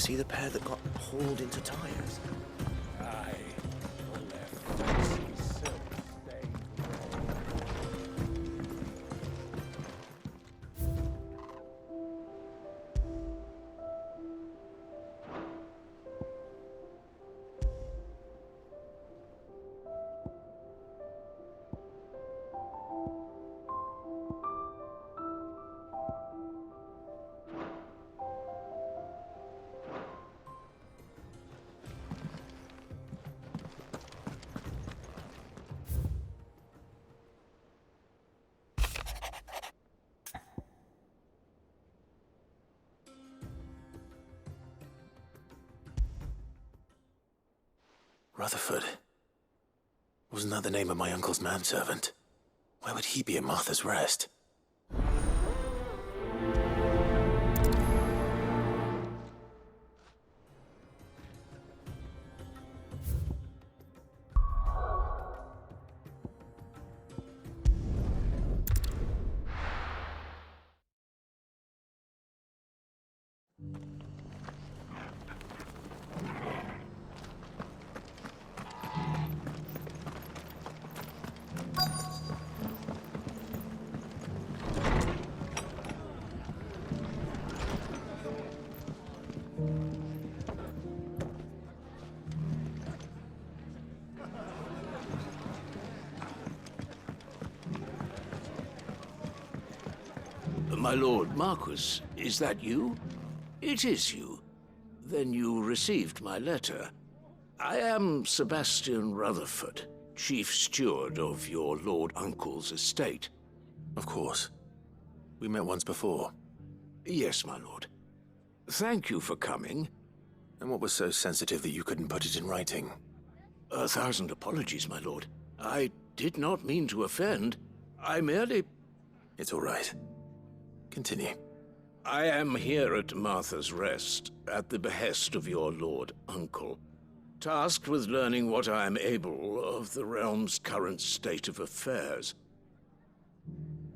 see the pair that got hauled into tires? Aye. All their fancy silk stained Rutherford. Wasn't that the name of my uncle's manservant? Why would he be at Martha's Rest? My lord Marquis, is that you? It is you. Then you received my letter. I am Sebastian Rutherford, chief steward of your lord uncle's estate. Of course. We met once before. Yes, my lord. Thank you for coming. And what was so sensitive that you couldn't put it in writing? 1,000 apologies, my lord. I did not mean to offend. I merely... It's all right. Continue. I am here at Martha's Rest, at the behest of your lord uncle, tasked with learning what I am able of the realm's current state of affairs.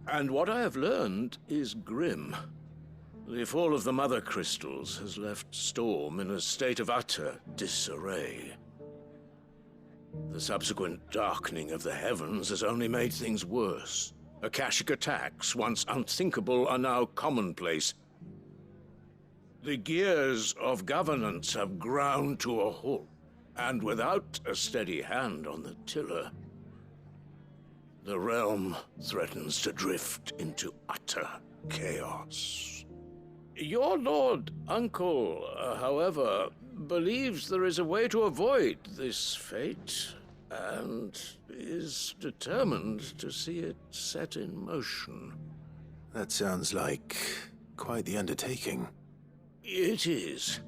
And what I have learned is grim. The fall of the Mother Crystals has left Storm in a state of utter disarray. The subsequent darkening of the heavens has only made things worse. Akashic attacks, once unthinkable, are now commonplace. The gears of governance have ground to a halt, and without a steady hand on the tiller, the realm threatens to drift into utter chaos. Your lord uncle, however, believes there is a way to avoid this fate, and is determined to see it set in motion. That sounds like quite the undertaking. It is.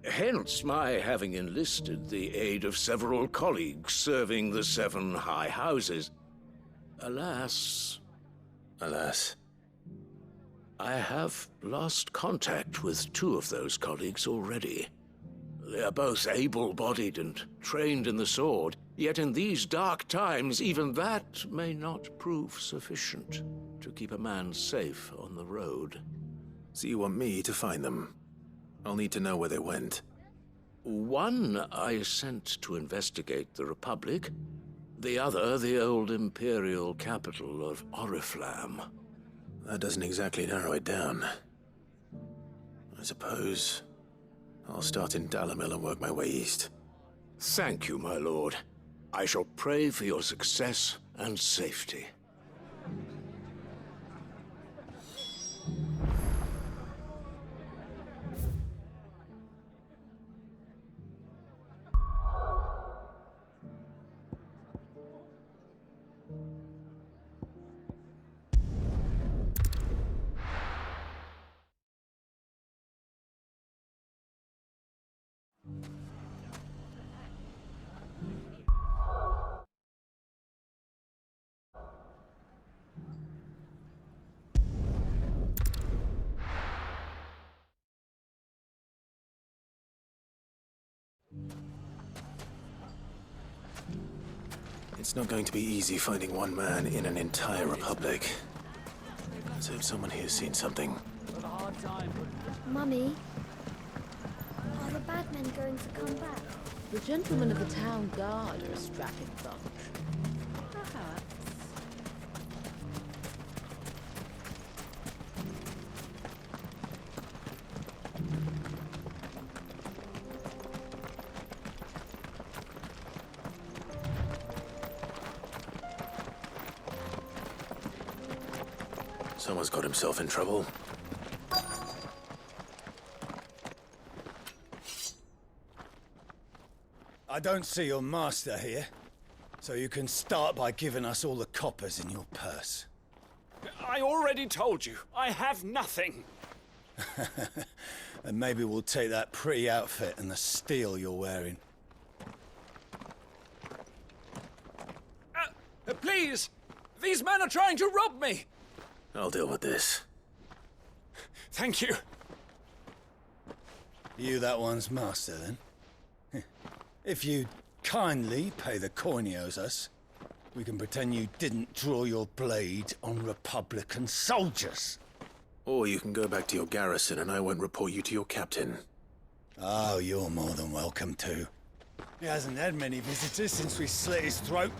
Hence my having enlisted the aid of several colleagues serving the 7 high houses. Alas, I have lost contact with 2 of those colleagues already. They are both able-bodied and trained in the sword, yet in these dark times, even that may not prove sufficient to keep a man safe on the road. So you want me to find them? I'll need to know where they went. One I sent to investigate the Republic, the other the old Imperial capital of Oriflamme. That doesn't exactly narrow it down. I suppose I'll start in Dalamil and work my way east. Thank you, my lord. I shall pray for your success and safety. It's not going to be easy finding one man in an entire republic. Let's hope someone here's seen something. Mummy? bad men going to come back? The gentlemen of the town guard are a strapping bunch. Perhaps. Someone's got himself in trouble. I don't see your master here, so you can start by giving us all the coppers in your purse. I already told you, I have nothing. And maybe we'll take that pretty outfit and the steel you're wearing. Please! These men are trying to rob me! I'll deal with this. Thank you. You that one's master, then? If you kindly pay the coin he owes us, we can pretend you didn't draw your blade on Republican soldiers. Or you can go back to your garrison and I won't report you to your captain. Oh, you're more than welcome to. He hasn't had many visitors since we slit his throat.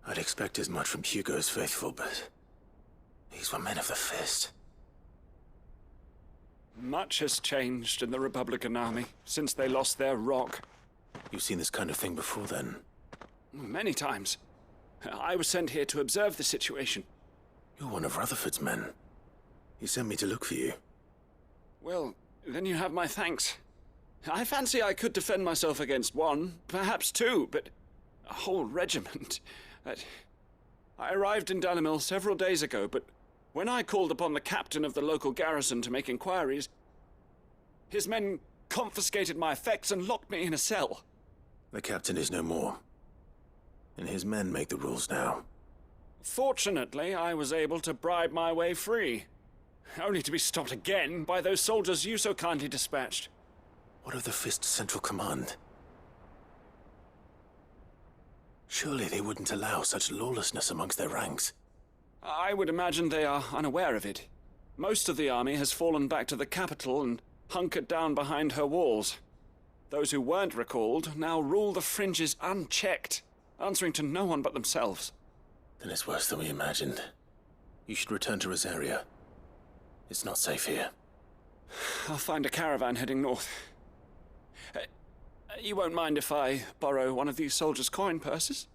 I'd expect as much from Hugo's faithful, but these were men of the fist. Much has changed in the Republican army since they lost their rock. You've seen this kind of thing before, then? Many times. I was sent here to observe the situation. You're one of Rutherford's men. He sent me to look for you. Well, then you have my thanks. I fancy I could defend myself against one, perhaps two, but a whole regiment. I arrived in Dalimil several days ago, but when I called upon the captain of the local garrison to make inquiries, his men confiscated my effects and locked me in a cell. The captain is no more, and his men make the rules now. Fortunately, I was able to bribe my way free, only to be stopped again by those soldiers you so kindly dispatched. What of the Fist's central command? Surely they wouldn't allow such lawlessness amongst their ranks. I would imagine they are unaware of it. Most of the army has fallen back to the capital and hunkered down behind her walls. Those who weren't recalled now rule the fringes unchecked, answering to no one but themselves. Then it's worse than we imagined. You should return to Rosaria. It's not safe here. I'll find a caravan heading north. You won't mind if I borrow one of these soldiers' coin purses?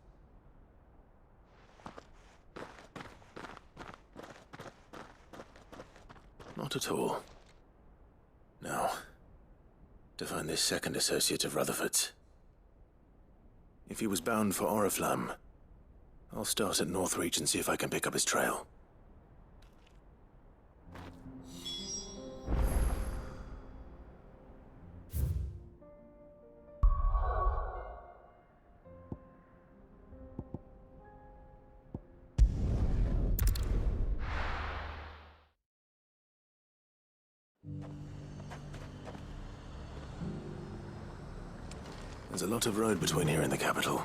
Not at all. Now, to find this second associate of Rutherford's. If he was bound for Oriflamme, I'll start at Northreach and see if I can pick up his trail. There's a lot of road between here and the capital.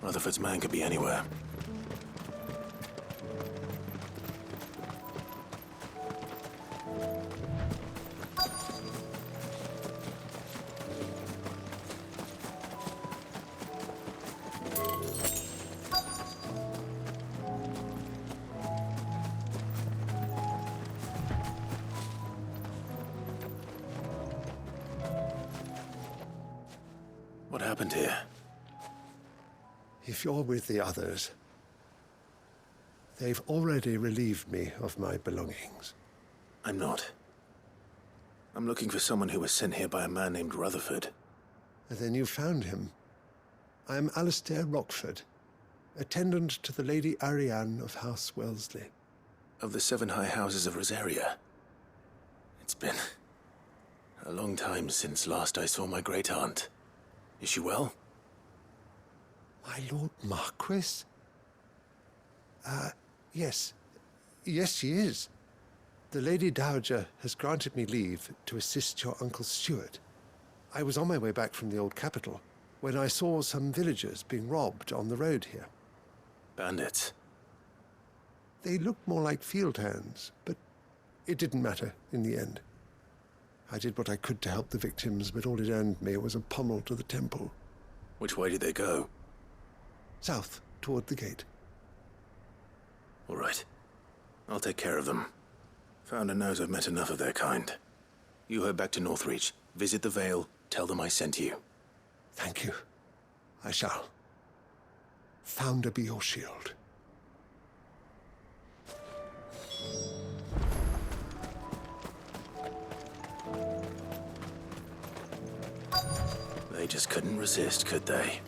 Rutherford's man could be anywhere. What happened here? If you're with the others, they've already relieved me of my belongings. I'm not. I'm looking for someone who was sent here by a man named Rutherford. Then you found him. I am Alistair Rockford, attendant to the Lady Ariane of House Wellesley. Of the 7 high houses of Rosaria. It's been a long time since last I saw my great-aunt. Is she well? My Lord Marquis? Yes. Yes, she is. The Lady Dowager has granted me leave to assist your Uncle Stuart. I was on my way back from the old capital when I saw some villagers being robbed on the road here. Bandits? They looked more like field hands, but it didn't matter in the end. I did what I could to help the victims, but all it earned me was a pommel to the temple. Which way did they go? South, toward the gate. All right. I'll take care of them. Founder knows I've met enough of their kind. You head back to Northreach, visit the Vale, tell them I sent you. Thank you. I shall. Founder be your shield. They just couldn't resist, could they?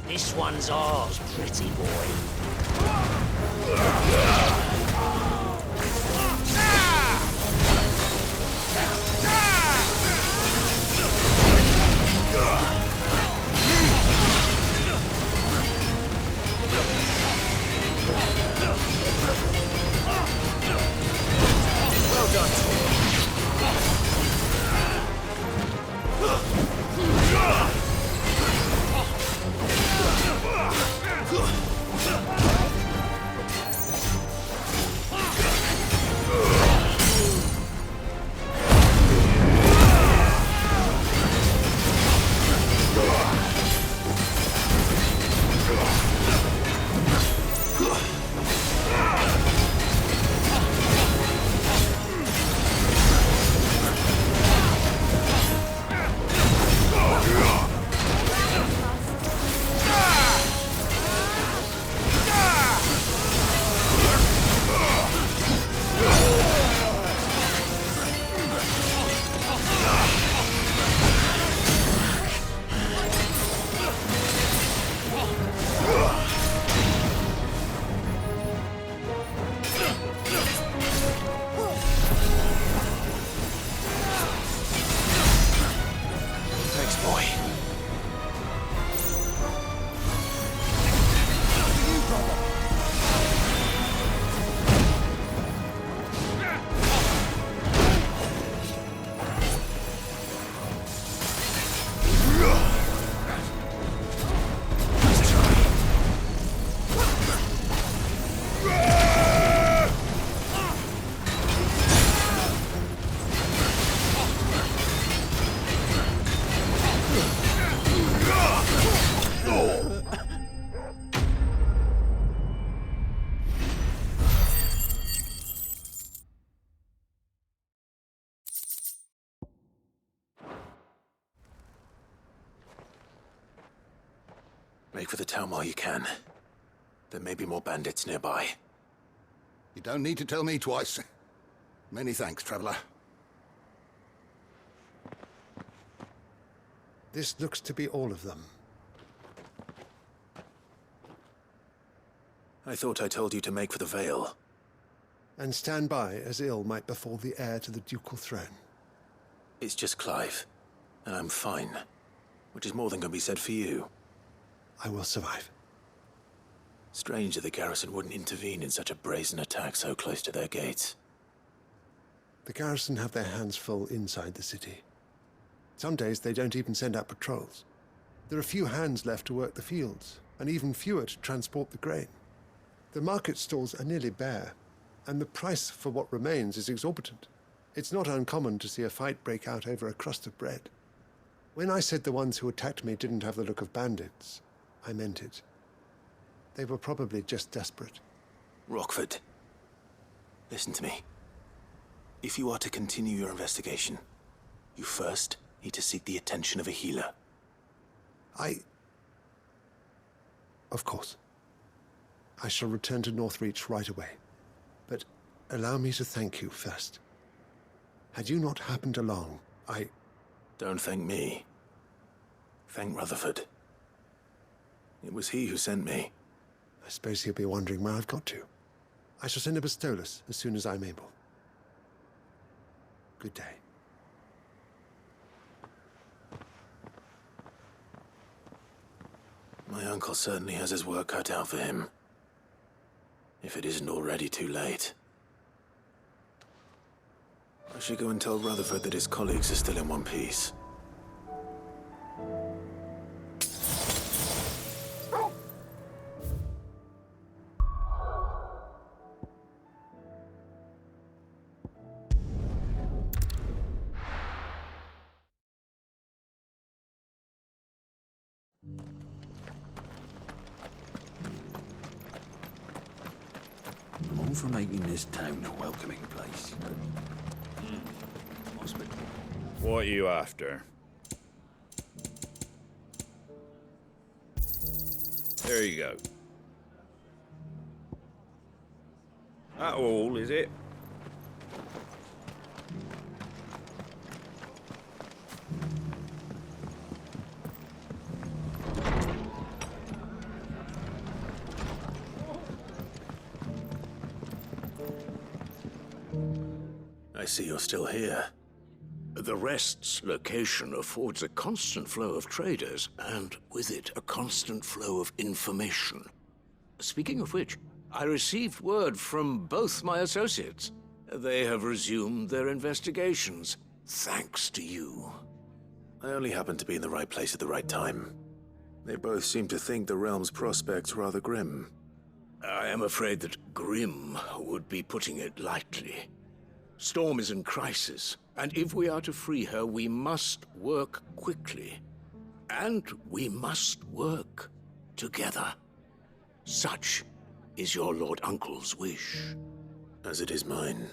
This one's ours, pretty boy. Well done. Make for the town while you can. There may be more bandits nearby. You don't need to tell me twice. Many thanks, traveler. This looks to be all of them. I thought I told you to make for the Vale. And stand by as ill might befall the heir to the ducal throne. It's just Clive, and I'm fine. Which is more than can be said for you. I will survive. Strange that the garrison wouldn't intervene in such a brazen attack so close to their gates. The garrison have their hands full inside the city. Some days they don't even send out patrols. There are few hands left to work the fields, and even fewer to transport the grain. The market stalls are nearly bare, and the price for what remains is exorbitant. It's not uncommon to see a fight break out over a crust of bread. When I said the ones who attacked me didn't have the look of bandits, I meant it. They were probably just desperate. Rockford, listen to me. If you are to continue your investigation, you first need to seek the attention of a healer. Of course. I shall return to Northreach right away. But allow me to thank you first. Had you not happened along, Don't thank me. Thank Rutherford. It was he who sent me. I suppose he'll be wondering where I've got to. I shall send a Pistolus as soon as I'm able. Good day. My uncle certainly has his work cut out for him. If it isn't already too late. I should go and tell Rutherford that his colleagues are still in one piece. I'm all for making this town a welcoming place. What are you after? There you go. That all, is it? I see you're still here. The Rest's location affords a constant flow of traders, and with it, a constant flow of information. Speaking of which, I received word from both my associates. They have resumed their investigations, thanks to you. I only happened to be in the right place at the right time. They both seem to think the realm's prospects rather grim. I am afraid that grim would be putting it lightly. Storm is in crisis, and if we are to free her, we must work quickly. And we must work together. Such is your Lord Uncle's wish. As it is mine.